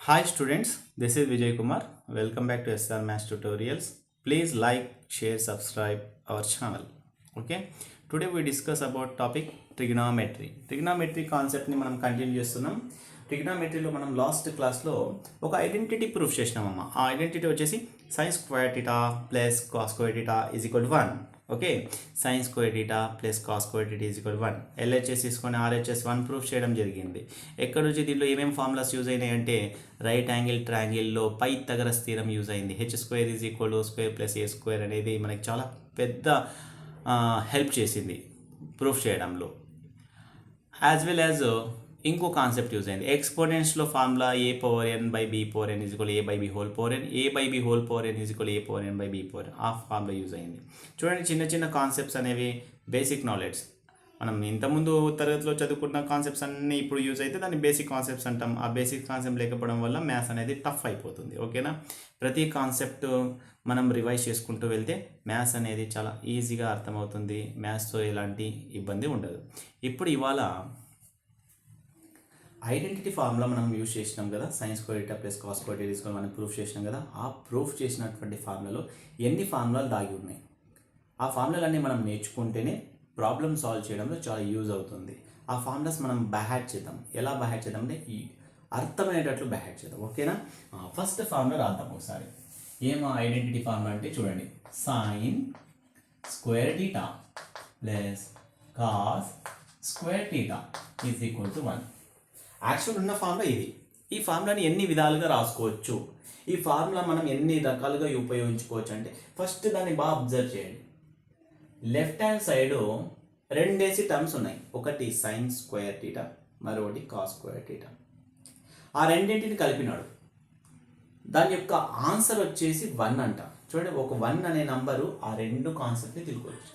Hi students, this is Vijay Kumar. Welcome back to SR Maths Tutorials. Please like, share, subscribe our channel. Okay. Today we discuss about topic trigonometry. Trigonometry కాన్సెప్ట్ని మనం continue చేస్తున్నాం. ట్రిగ్నోమెట్రీలో మనం last క్లాస్లో ఒక identity proof చేసినామమ్మ. ఆ identity వచ్చేసి sign square theta plus cos square theta is equal to 1. Okay, sign square theta plus cos square theta is equal 1. LHS తీసుకొని RHS 1 proof చేయడం జరిగింది. ఎక్కడ నుంచి దీనిలో ఏమేమి ఫార్ములాస్ యూజ్ అయినాయి అంటే రైట్ యాంగిల్ ట్రయాంగిల్లో పైథాగరస్ థీరం యూజ్ అయింది. H square is equal to square plus A square అనేది మనకి చాలా పెద్ద హెల్ప్ చేసింది ప్రూఫ్ చేయడంలో. యాజ్ వెల్ యాజ్ ఇంకో కాన్సెప్ట్ యూజ్ అయింది. ఎక్స్పోనెంట్స్లో formula A power N by B power N is equal A by B whole power N, A by B whole power N is equal A power N by B power N. ఆ formula use అయింది. చూడండి, చిన్న చిన్న concepts అనేవి basic knowledge. మనం ఇంతకుముందు తరగతిలో చదువుకున్న కాన్సెప్ట్స్ అన్నీ ఇప్పుడు యూజ్ అయితే దాన్ని బేసిక్ కాన్సెప్ట్స్ అంటాం. ఆ బేసిక్ కాన్సెప్ట్ లేకపోవడం వల్ల మ్యాథ్స్ అనేది టఫ్ అయిపోతుంది. ఓకేనా, ప్రతి కాన్సెప్ట్ మనం రివైజ్ చేసుకుంటూ వెళ్తే మ్యాథ్స్ అనేది చాలా ఈజీగా అర్థమవుతుంది. మ్యాథ్స్తో ఎలాంటి ఇబ్బంది ఉండదు. ఇప్పుడు ఇవాళ ఐడెంటిటీ ఫార్ములా మనం యూజ్ చేసినాం కదా, science square theta plus cos square theta తీసుకొని మనం ప్రూఫ్ చేసినాం కదా. ఆ ప్రూఫ్ చేసినటువంటి ఫార్ములాలో ఎన్ని ఫార్ములాలు దాగి ఉన్నాయి, ఆ ఫార్ములాలన్నీ మనం నేర్చుకుంటేనే ప్రాబ్లమ్ సాల్వ్ చేయడంలో చాలా యూజ్ అవుతుంది. ఆ ఫార్ములాస్ మనం బ్యాహాట్ చేద్దాం. ఎలా బ్యాహాట్ చేద్దాం అంటే ఈ అర్థమయ్యేటట్లు బ్యాహాట్ చేద్దాం. ఓకేనా, ఫస్ట్ ఫార్ములా రాద్దాం ఒకసారి. ఏమో ఐడెంటిటీ ఫార్ములా అంటే చూడండి, sign square theta plus cos square theta is equal to 1. Actual ఉన్న ఫార్ములా ఇది. ఈ ఫార్ములాని ఎన్ని విధాలుగా రాసుకోవచ్చు, ఈ ఫార్ములా మనం ఎన్ని రకాలుగా ఉపయోగించుకోవచ్చు అంటే ఫస్ట్ దాన్ని బాగా అబ్జర్వ్ చేయండి. లెఫ్ట్ హ్యాండ్ సైడ్ రెండేసి టర్మ్స్ ఉన్నాయి. ఒకటి సైన్ స్క్వేర్ టీటా, మరొకటి కాస్ స్క్వేర్ టీటా. ఆ రెండింటిని కలిపినాడు. దాని యొక్క ఆన్సర్ వచ్చేసి 1 అంట. చూడండి, ఒక 1 అనే నంబరు ఆ రెండు కాన్సెప్ట్ని తెలుసుకోవచ్చు.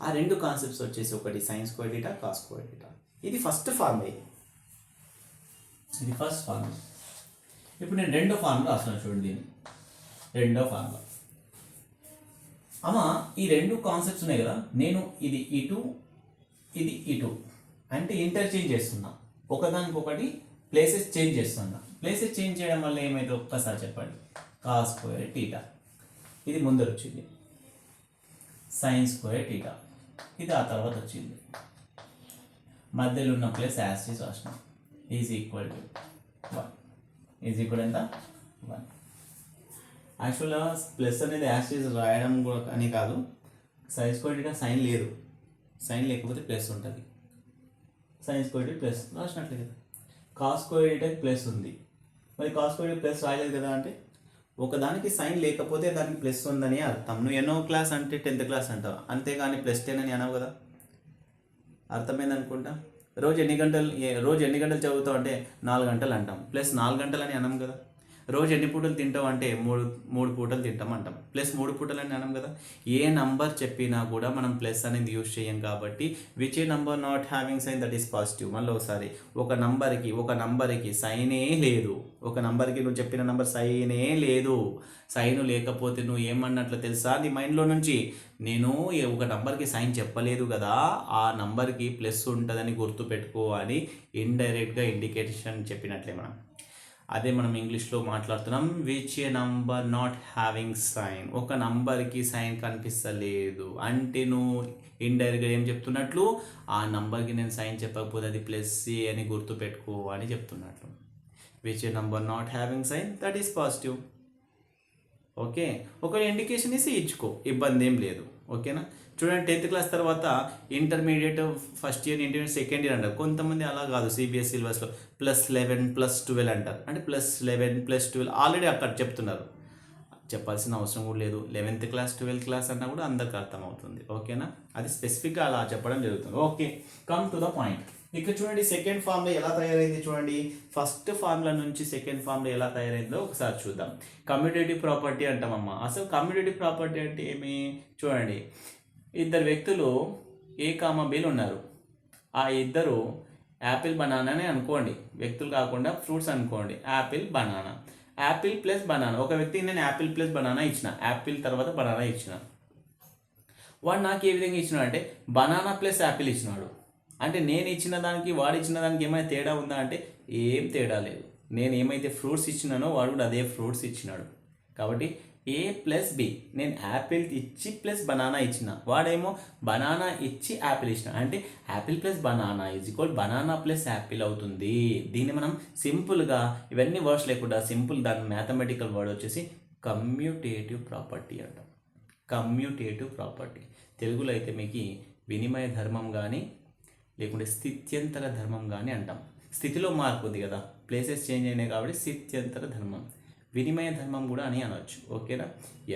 ఆ రెండు కాన్సెప్ట్స్ వచ్చేసి ఒకటి sign square theta, cos square theta. ఇది ఫస్ట్ ఫార్ములా. ఇది ఫస్ట్ ఫార్ములా. ఇప్పుడు నేను రెండో ఫార్ములా రాస్తున్నాను. చూడండి, దీన్ని రెండో ఫార్ములా. అమ్మా, ఈ రెండు కాన్సెప్ట్స్ ఉన్నాయి కదా, నేను ఇది ఇటు ఇది ఇటు అంటే ఇంటర్చేంజ్ చేస్తున్నా. ఒకదానికొకటి ప్లేసెస్ చేంజ్ చేస్తున్నా. ప్లేసెస్ చేంజ్ చేయడం వల్ల ఏమైతే ఒక్కసారి చెప్పండి. కాస్ స్క్వేర్ టీటా ఇది ముందర వచ్చింది, సైన్ స్క్వేర్ టీటా ఇది ఆ తర్వాత వచ్చింది. మధ్యలో ఉన్న ప్లేస్ యాసిస్ రాసినాం. Is equal to 1. Is equal ఎంత 1. యాక్చువల్గా ప్లస్ అనేది యాసిస్ రాయడం కూడా అని కాదు. సైన్ స్క్వేర్ టీటా సైన్ లేదు, సైన్ లేకపోతే ప్లస్ ఉంటుంది. సైన్ స్క్వేర్ టీటా ప్లస్ రాసినట్లే కదా. కాస్ స్క్వేర్ టీటా ప్లస్ ఉంది, మరి కాస్ స్క్వేర్ టీటా ప్లస్ రాయలేదు కదా. అంటే ఒకదానికి సైన్ లేకపోతే దానికి ప్లస్ ఉందని అర్థం. నువ్వు ఎన్నో క్లాస్ అంటే 10th క్లాస్ అంటావు, అంతేగాని +10 అని అనవు కదా. అర్థమైంది అనుకుంటా. రోజు ఎన్ని గంటలు చదువుతావు అంటే 4 గంటలు అంటాం, ప్లస్ 4 గంటలు అని అనం కదా. రోజు ఎన్ని పూటలు తింటావు అంటే మూడు పూటలు తింటాం అంటాం, ప్లస్ 3 పూటలు అని అనం కదా. ఏ నంబర్ చెప్పినా కూడా మనం ప్లస్ అనేది యూజ్ చేయం కాబట్టి which a number not having sign that is positive. మళ్ళీ ఒకసారి ఒక నంబర్కి సైనే లేదు. ఒక నంబర్కి నువ్వు చెప్పిన నంబర్ సైనే లేదు. సైన్ లేకపోతే నువ్వు ఏమన్నట్లు తెలుసా, నీ మైండ్లో నుంచి నేను ఒక నంబర్కి సైన్ చెప్పలేదు కదా, ఆ నంబర్కి ప్లస్ ఉంటుందని గుర్తుపెట్టుకో అని ఇండైరెక్ట్గా ఇండికేషన్ చెప్పినట్లే మనం. అదే మనం ఇంగ్లీష్లో మాట్లాడుతున్నాం. Which a number not having sign. ఒక నంబర్కి సైన్ కనిపిస్తలేదు అంటే నువ్వు ఇండైరెక్ట్గా ఏం చెప్తున్నట్లు, ఆ నంబర్కి నేను సైన్ చెప్పకపోతే అది +c అని గుర్తుపెట్టుకో అని చెప్తున్నట్లు. Which a number not having sign that is positive. Okay, ఒక ఇండికేషన్ ఇసి ఇచ్చుకో, ఇబ్బంది ఏం లేదు. ఓకేనా, చూడండి 10th క్లాస్ తర్వాత intermediate first year, intermediate second year అంటారు. కొంతమంది అలా కాదు, సిబిఎస్ సిలబస్లో +11 +12 అంటారు. అంటే +11 +12 ఆల్రెడీ అక్కడ చెప్తున్నారు, చెప్పాల్సిన అవసరం కూడా లేదు. 11th క్లాస్ 12th క్లాస్ అన్నా కూడా అందరికి అర్థమవుతుంది. ఓకేనా, అది స్పెసిఫిక్గా అలా చెప్పడం జరుగుతుంది. Okay, come to the point. ఇక్కడ చూడండి, సెకండ్ ఫార్ములా ఎలా తయారైంది చూడండి. ఫస్ట్ ఫార్ములా నుంచి సెకండ్ ఫార్ములా ఎలా తయారైందో ఒకసారి చూద్దాం. కమ్యూటేటివ్ ప్రాపర్టీ అంటామమ్మా. అసలు కమ్యూటేటివ్ ప్రాపర్టీ అంటే ఏమి చూడండి. ఇద్దరు వ్యక్తులు A, Bలు ఉన్నారు. ఆ ఇద్దరు యాపిల్ బనానానే అనుకోండి, వ్యక్తులు కాకుండా ఫ్రూట్స్ అనుకోండి. Apple banana, Apple plus banana. ఒక వ్యక్తికి నేను యాపిల్ ప్లస్ బనానా ఇచ్చిన, యాపిల్ తర్వాత బనానా ఇచ్చిన. వాడు నాకు ఏ విధంగా ఇచ్చినాడు అంటే బనానా ప్లస్ యాపిల్ ఇచ్చినాడు. అంటే నేను ఇచ్చిన దానికి వాడు ఇచ్చిన దానికి ఏమైనా తేడా ఉందా అంటే ఏం తేడా లేదు. నేను ఏమైతే ఫ్రూట్స్ ఇచ్చినానో వాడు కూడా అదే ఫ్రూట్స్ ఇచ్చినాడు. కాబట్టి ఏ ప్లస్ బి, నేను యాపిల్ ఇచ్చి ప్లస్ బనానా ఇచ్చిన, వాడేమో బనానా ఇచ్చి యాపిల్ ఇచ్చిన, అంటే Apple plus banana is equal banana plus Apple అవుతుంది. దీన్ని మనం సింపుల్గా ఇవన్నీ వర్డ్స్ లేకుండా సింపుల్ దాని మ్యాథమెటికల్ వర్డ్ వచ్చేసి కమ్యూటేటివ్ ప్రాపర్టీ అంటాం. కమ్యూటేటివ్ ప్రాపర్టీ తెలుగులో అయితే మీకు వినిమయ ధర్మం కానీ లేకుంటే స్థిత్యంతర ధర్మం కానీ అంటాం. స్థితిలో మార్పు ఉంది కదా, ప్లేసెస్ చేంజ్ అయినాయి కాబట్టి స్థిత్యంతర ధర్మం, వినిమయ ధర్మం కూడా అని అనవచ్చు. ఓకేనా?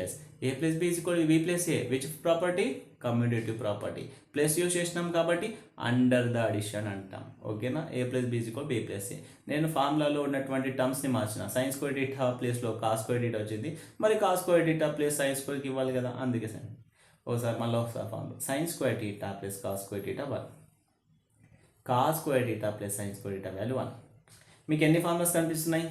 Yes. A plus B is equal B plus A, which property? Commutative property. Plus use చేసినాం కాబట్టి అండర్ ద అడిషన్ అంటాం. ఓకేనా? A plus B is equal B plus A. నేను ఫార్ములాలో ఉన్నటువంటి టర్మ్స్ని మార్చిన, సైన్స్ స్క్వేర్ టీటా ప్లేస్లో కాస్ స్క్వేర్ టీటా వచ్చింది, మరి cos square theta plus sines స్క్వేర్కి ఇవ్వాలి కదా, అందుకే సైన్. ఒకసారి మళ్ళీ ఒకసారి formula sines square theta plus cos square theta 1, cos square theta plus sines square theta value 1. మీకు ఎన్ని ఫార్ములాస్ కనిపిస్తున్నాయి?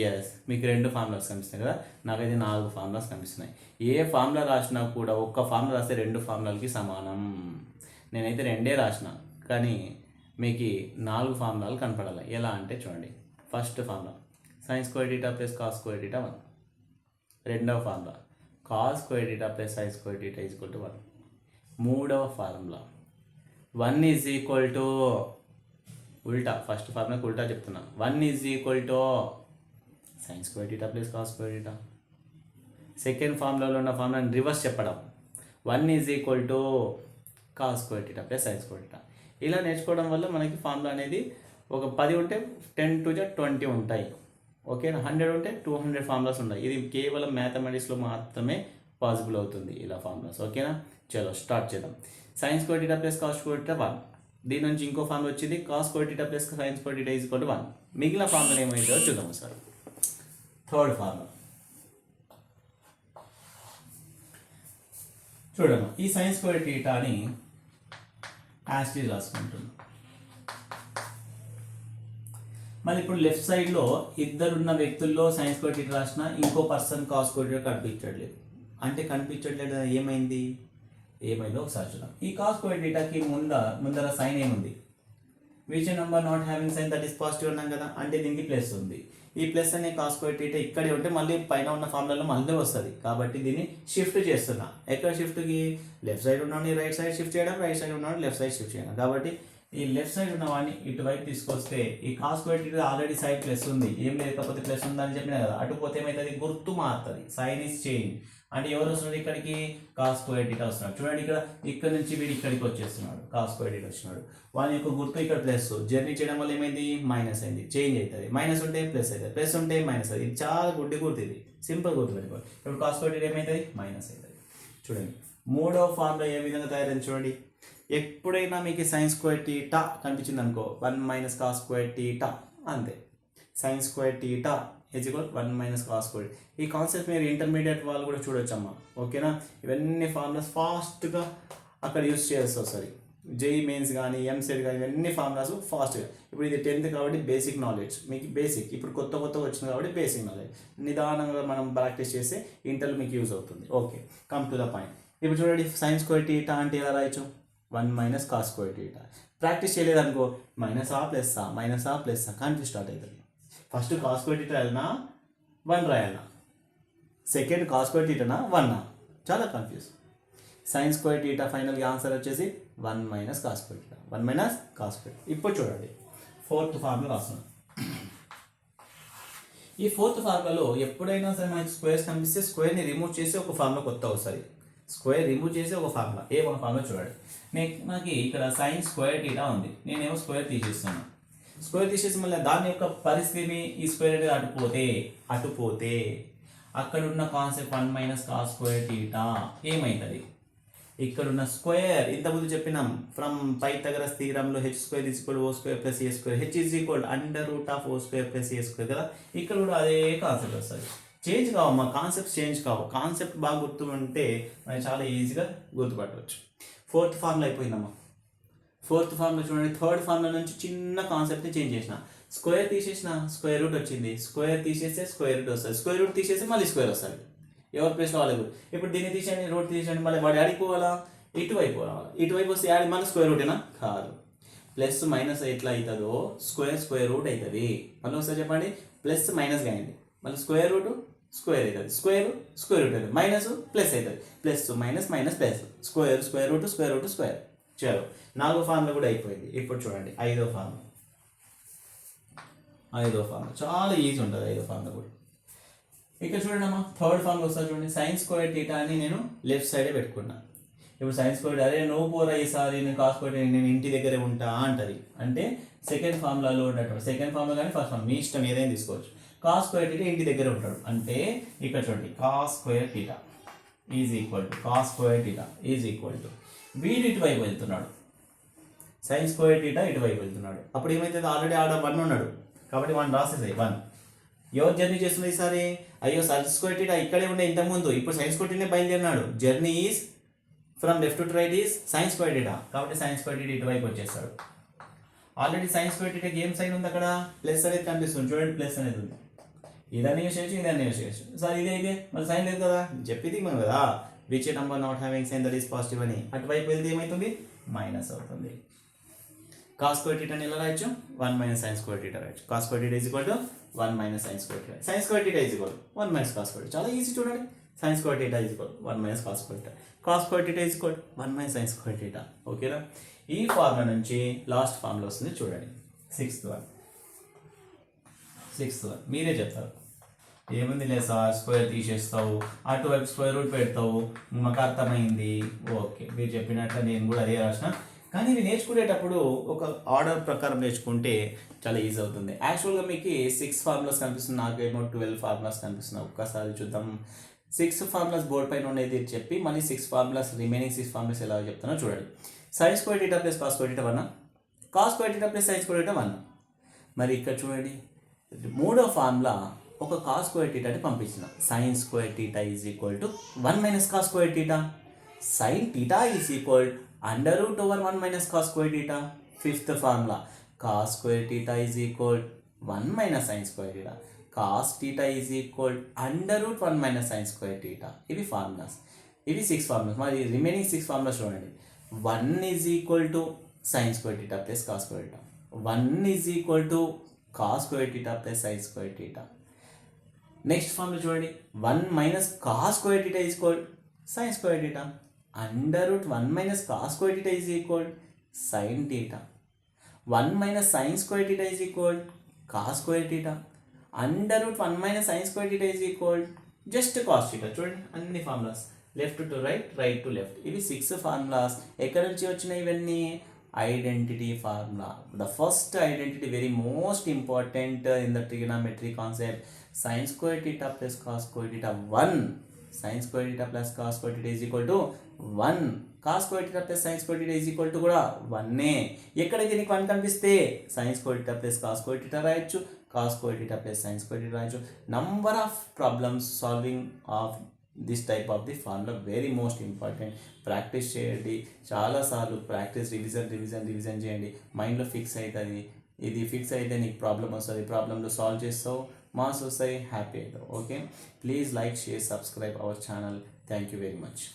ఎస్, మీకు 2 ఫార్ములాస్ కనిపిస్తున్నాయి కదా, నాకైతే 4 ఫార్ములాస్ కనిపిస్తున్నాయి. ఏ ఫార్ములా రాసినా కూడా ఒక్క ఫార్ములా రాస్తే 2 ఫార్ములాలకి సమానం. నేనైతే 2 రాసిన, కానీ మీకు 4 ఫార్ములాలు కనపడాలి. ఎలా అంటే చూడండి, first formula sines square theta plus cos square theta 1. రెండవ formula cos square theta plus sines square theta is equal to 1. మూడవ ఫార్ములా 1 ఈజ్ ఈక్వల్ టు ఉల్టా, ఫస్ట్ ఫార్ములాకి ఉల్టా చెప్తున్నా, 1 is equal to sines square theta plus cos square theta. Second ఫార్ములాలో ఉన్న ఫార్ములాని reverse చెప్పడం, 1 is equal to cos square theta plus sines square theta. ఇలా నేర్చుకోవడం వల్ల మనకి ఫార్ములా అనేది ఒక 10 ఉంటే 10 to 20 ఉంటాయి. ఓకేనా? 100 ఉంటే 200 ఫార్ములాస్ ఉన్నాయి. ఇది కేవలం మ్యాథమెటిక్స్లో మాత్రమే పాసిబుల్ అవుతుంది ఇలా ఫార్ములాస్. ఓకేనా? చలో స్టార్ట్ చేద్దాం. Science square theta plus cos square theta 1. దీని నుంచి ఇంకో ఫార్ములా వచ్చింది, cos square theta plus sines square theta is equal to 1. మిగిలిన ఫార్ములా ఏమైతుందో చూద్దాం సార్. థర్డ్ ఫార్ములా చూడమ్మా, ఈ సైన్స్ స్క్వేర్ టీటాని యాస్టీజ్ రాసుకుంటున్నాం. మళ్ళీ ఇప్పుడు లెఫ్ట్ సైడ్లో ఇద్దరున్న వ్యక్తుల్లో సైన్స్ స్క్వేర్ టీటా రాసిన, ఇంకో పర్సన్ కాస్ స్క్వేర్ టీటా కనిపించట్లేదు. అంటే కనిపించట్లేదు ఏమైందో ఒకసారి చూద్దాం. ఈ కాస్ స్క్వేర్ టీటాకి ముందర సైన్ ఏముంది? Which number not having sign that is positive అన్నాం కదా, అంటే దీనికి ప్లస్ ఉంది. ఈ ప్లస్ అనే కాస్ స్క్వేర్ టీటా ఇక్కడే ఉంటే మళ్ళీ పైన ఉన్న ఫార్ములాలో మళ్ళీ వస్తుంది. కాబట్టి దీన్ని షిఫ్ట్ చేస్తున్నా. ఎక్కడ షిఫ్ట్కి? లెఫ్ట్ సైడ్ ఉన్నాను రైట్ సైడ్ షిఫ్ట్ చేయడం, రైట్ సైడ్ ఉన్నాను లెఫ్ట్ సైడ్ షిఫ్ట్ చేయడం. కాబట్టి ఈ లెఫ్ట్ సైడ్ ఉన్న వాడిని ఇటువైపు తీసుకొస్తే ఈ cos square theta already side plus ఉంది, ఏం లేకపోతే ప్లస్ ఉందని చెప్పినా కదా, అటుపోతే ఏమవుతుంది? గుర్తు మారుతుంది, సైన్ ఇస్ చేంజ్. అంటే ఎవరు వస్తున్నాడు ఇక్కడికి? కాస్ స్క్వేర్ టీటా వస్తున్నాడు. చూడండి, ఇక్కడ నుంచి వీడు ఇక్కడికి వచ్చేస్తున్నాడు, కాస్ స్క్వేర్ టీటా వచ్చినాడు. వాని యొక్క గుర్తు ఇక్కడ ప్లస్, జర్నీ చేయడం వల్ల ఏమైంది? మైనస్ అయింది, చేంజ్ అవుతుంది. మైనస్ ఉంటే ప్లస్ అవుతుంది, ప్లస్ ఉంటే మైనస్ అవుతుంది. ఇది చాలా గుర్తు, ఇది సింపుల్ గుర్తు పెట్టుకోండి. ఇప్పుడు కాస్ స్క్వేర్ టీటా ఏమవుతుంది? మైనస్ అవుతుంది. చూడండి, మూడవ ఫార్ములా ఏ విధంగా తయారైంది చూడండి. ఎప్పుడైనా మీకు సైన్స్ స్క్వేర్ టీటా కనిపించింది అనుకో, 1 మైనస్ కాస్ స్క్వేర్ టీటా అంతే. Science square theta is equal 1 minus cos square. ఈ కాన్సెప్ట్ మీరు ఇంటర్మీడియట్ వాళ్ళు కూడా చూడొచ్చమ్మా. ఓకేనా? ఇవన్నీ ఫార్ములాస్ ఫాస్ట్గా అక్కడ యూస్ చేయాల్సి వస్తుంది. జేఈ మెయిన్స్ కానీ ఎంసెట్ కానీ ఇవన్నీ ఫార్ములాస్ ఫాస్ట్గా. ఇప్పుడు ఇది 10th కాబట్టి బేసిక్ నాలెడ్జ్ మీకు బేసిక్. ఇప్పుడు కొత్తగా వచ్చింది కాబట్టి బేసిక్ నాలెడ్జ్. నిదానంగా మనం ప్రాక్టీస్ చేస్తే ఇంటర్లో మీకు యూజ్ అవుతుంది. Okay, come to the point. ఇప్పుడు చూడండి, సైన్స్ స్క్వేర్ టీటా అంటే ఎలా రాయొచ్చు? 1 minus cos square theta. Practice చేయలేదనుకో మైనస్ ఆ ప్లస్ ఆ కన్ఫ్యూజ్ స్టార్ట్ అవుతుంది. ఫస్ట్ కాస్ స్క్వేర్ టీటా రాయాలనా 1 రాయాలనా, సెకండ్ కాస్ స్క్వేర్ టీటానా 1 చాలా కన్ఫ్యూజ్. సైన్స్ స్క్వేర్ టీటా ఫైనల్గా ఆన్సర్ వచ్చేసి 1 minus cos square theta, 1 minus cos square. ఇప్పుడు చూడండి, ఫోర్త్ ఫార్ములా రాస్తున్నాను. ఈ ఫోర్త్ ఫార్ములాలో ఎప్పుడైనా సరే మనకి స్క్వేర్స్ కనిపిస్తే స్క్వేర్ని రిమూవ్ చేసి ఒక ఫార్ములా కొత్త వస్తుంది. స్క్వేర్ రిమూవ్ చేసి ఒక ఫార్ములా, ఒక ఫార్ములా చూడండి. నాకు ఇక్కడ సైన్ స్క్వేర్ టీటా ఉంది, నేనేమో స్క్వేర్ తీసేస్తాను. స్క్వేర్ తీసేసి మళ్ళీ దాని యొక్క పరిస్థితిని ఈ స్క్వేర్ అనేది అటుపోతే అక్కడ ఉన్న concept 1 minus cos square theta ఏమవుతుంది? ఇక్కడున్న స్క్వేర్ ఇంతకుముందు చెప్పినాం, ఫ్రమ్ పైథాగరస్ థీరంలో h square is equal O square plus A square, h is equal under root of O square plus A square కదా. ఇక్కడ కూడా అదే కాన్సెప్ట్ వస్తుంది. చేంజ్ కావమ్మా, కాన్సెప్ట్ చేంజ్ కావు. కాన్సెప్ట్ బాగా గుర్తుంటే మనం చాలా ఈజీగా గుర్తుపట్టవచ్చు. ఫోర్త్ ఫార్ములా అయిపోయిందమ్మా. ఫోర్త్ ఫార్ములా చూడండి, థర్డ్ ఫార్ములా నుంచి చిన్న కాన్సెప్ట్ని చేంజ్ చేసిన. స్క్వేర్ తీసేసిన స్క్వేర్ రూట్ వచ్చింది, స్క్వేర్ తీసేస్తే స్క్వేర్ రూట్ వస్తుంది, స్క్వేర్ రూట్ తీసేస్తే మళ్ళీ స్క్వేర్ వస్తుంది. ఎవరి ప్లేస్లో వాళ్ళకు. ఇప్పుడు దీన్ని తీసేయండి, రూట్ తీసేయండి, మళ్ళీ వాడు యాడికి పోవాలా? ఇటువైపు రావాలి. ఇటువైపు వస్తే యాడ్ మన స్క్వేర్ రూటేనా? కాదు. ప్లస్ మైనస్ ఎట్లా అవుతుందో స్క్వేర్ రూట్ అవుతుంది. మళ్ళీ ఒకసారి చెప్పండి, ప్లస్ మైనస్ కాయండి, మళ్ళీ స్క్వేర్ రూట్ స్క్వేర్ అవుతుంది, స్క్వేర్ రూట్ అవుతుంది, మైనస్ ప్లస్ అవుతుంది, plus minus minus plus, square root square. చలో 4వ ఫార్ములా కూడా అయిపోయింది. ఇప్పుడు చూడండి 5వ ఫార్ములా. చాలా ఈజీ ఉంటుంది 5వ ఫార్ములా కూడా. ఇక్కడ చూడండి అమ్మా, 3rd ఫార్ములా వస్తుంది చూడండి. సైన్ స్క్వేర్ టీటా అని నేను లెఫ్ట్ సైడే పెట్టుకున్నా. ఇప్పుడు సైన్ స్క్వేర్, అరే నువ్వు పోరా ఈసారి నేను కాస్ స్క్వేర్ నేను ఇంటి దగ్గరే ఉంటా అంటది. అంటే సెకండ్ ఫార్ములాలో ఉన్నటువంటి సెకండ్ ఫార్ములా కానీ ఫస్ట్ ఫార్ములా మీ ఇష్టం ఏదైనా తీసుకోవచ్చు. కాస్ స్క్వేర్ టీటా ఇంటి దగ్గర ఉంటాడు అంటే ఇక్కడ చూడండి cos square theta is equal to వీడు ఇటువైపు వెళ్తున్నాడు, సైన్ స్క్వేర్ టీటా ఇటువైపు వెళ్తున్నాడు. అప్పుడు ఏమైతుంది, ఆల్రెడీ ఆడ 1 ఉన్నాడు కాబట్టి 1 రాసేసాయి. 1 ఎవరు జర్నీ చేస్తుంది ఈసారి, అయ్యో సైన్ స్క్వేర్ టీటా ఇక్కడే ఉండే ఇంతకుముందు, ఇప్పుడు సైన్ స్క్వేర్ టీటా బయలుదేరినాడు. Journey is from left to right is sine square theta, కాబట్టి సైన్ స్క్వేర్ టీటా ఇటువైపు వచ్చేస్తాడు. ఆల్రెడీ సైన్ స్క్వేర్ టీటాకి ఏం సైన్ ఉంది అక్కడ, ప్లస్ అనేది కనిపిస్తుంది చూడండి, ప్లస్ అనేది ఉంది. ఇదన్నీ యూస్ చేయొచ్చు, సార్ ఇదే మళ్ళీ సైన్ లేదు కదా చెప్పి మనం కదా, which number not having sign that is positive అని. అటువైపు వెళ్తే ఏమవుతుంది, మైనస్ అవుతుంది. కాస్ స్క్వేర్ టీటాని ఎలా రాయొచ్చు, 1 మైనస్ సైన్ స్క్వేర్ టీటా రాయొచ్చు. Cos square theta is equal to 1 minus sign square theta. Sign square theta is equal 1 minus cos square. చాలా easy చూడండి, sign square theta is equal 1 minus cos square theta. Cos square theta is equal 1 minus sign square theta. ఓకేనా. ఈ formula నుంచి last formula వస్తుంది చూడండి, 6th one. మీరే చెప్తారు, ఏముంది లేదు సార్, స్క్వేర్ తీసేస్తావు, అటువైపు స్క్వేర్ రూట్ పెడతావు, మాకు అర్థమైంది. ఓకే, మీరు చెప్పినట్లు నేను కూడా అదే రాసిన. కానీ ఇవి నేర్చుకునేటప్పుడు ఒక ఆర్డర్ ప్రకారం నేర్చుకుంటే చాలా ఈజీ అవుతుంది. యాక్చువల్గా మీకు 6 ఫార్ములాస్ కనిపిస్తుంది, నాకేమో 12 ఫార్ములాస్ కనిపిస్తున్నాయి. ఒక్కసారి చూద్దాం. 6 ఫార్ములాస్ బోర్డ్ పైన ఉండేది చెప్పి మళ్ళీ 6 ఫార్ములాస్ రిమైనింగ్ 6 ఫార్ములాస్ ఎలా చెప్తానో చూడండి. Sign square theta plus cos square theta 1, cos square theta plus sine square theta 1. మరి ఇక్కడ చూడండి 3వ ఫార్ములా ఒక కాస్ స్క్వేర్ టీటాని పంపించిన. Sign square theta is equal to 1 minus cos square theta. Sine theta is equal under root over 1 minus cos square theta. 5th formula cos square theta is equal 1 minus sign square theta. Cos theta is equal under route 1 minus sign square theta. ఇవి formulas, ఇవి 6 formulas. మరి remaining 6 formulas చూడండి. 1 is equal to sign square theta plus cos square theta. 1 is equal to cos square theta plus sine square theta. Next formula చూడండి, 1 minus cos square theta is equal sign square theta. Under root 1 minus cos square theta is equal sine theta. 1 minus sign square theta is equal cos square theta. Under root 1 minus sign square theta is equal just cos theta. చూడండి అన్ని formulas left to right, right to left. ఇవి 6 formulas. ఎక్కడి నుంచి వచ్చినాయి ఇవన్నీ, identity formula. The first identity very most important in the trigonometry concept. Sine square theta plus cos square theta 1. Sine square theta plus cos square theta is equal to 1. Cos square theta plus sine square theta is equal to కూడా 1. ఎక్కడైతే నీకు 1 కనిపిస్తే sine square theta plus cos square theta రాయొచ్చు, cos square theta plus sine square theta రాయొచ్చు. Number of problems solving of this type of the formula very most important. Practice చేయండి, చాలాసార్లు practice, revision చేయండి. మైండ్లో ఫిక్స్ అవుతుంది. ఇది fix అయితే నీకు ప్రాబ్లం వస్తుంది, ప్రాబ్లంలో సాల్వ్ చేస్తావు, మార్క్స్ వస్తాయి, హ్యాపీ అవుతావు. Okay, please like, share, subscribe our channel. Thank you very much.